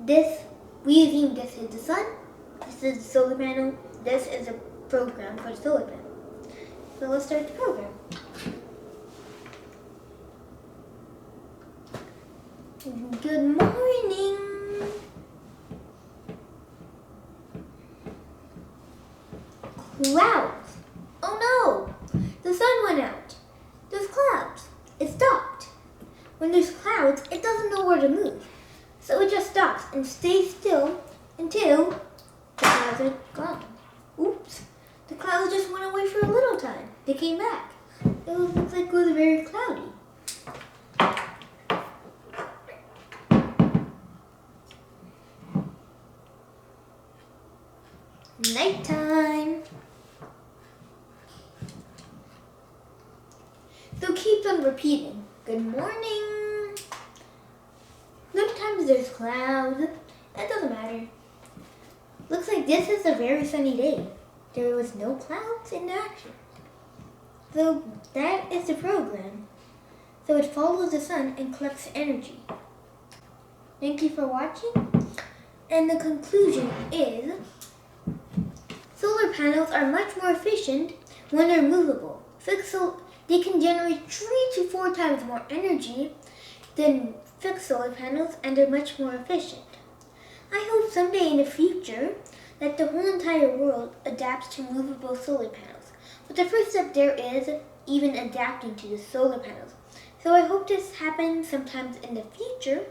we assume this is the sun, this is the solar panel, this is a program for the solar panel. So let's start the program. Good morning. Clouds. Oh no! The sun went out. There's clouds. It stopped. When there's clouds, it doesn't know where to move. So it just stops and stays still until the clouds are gone. Oops. The clouds just went away for a little time. They came back. It looks like it was very cloudy. Nighttime. So it keeps on repeating. Good morning. Sometimes there's clouds. That doesn't matter. Looks like this is a very sunny day. There was no clouds in action. So that is the program. So it follows the sun and collects energy. Thank you for watching. And the conclusion is solar panels are much more efficient when they're movable. They can generate 3 to 4 times more energy than fixed solar panels, and they're much more efficient. I hope someday in the future that the whole entire world adapts to movable solar panels. But the first step there is even adapting to the solar panels. So I hope this happens sometimes in the future.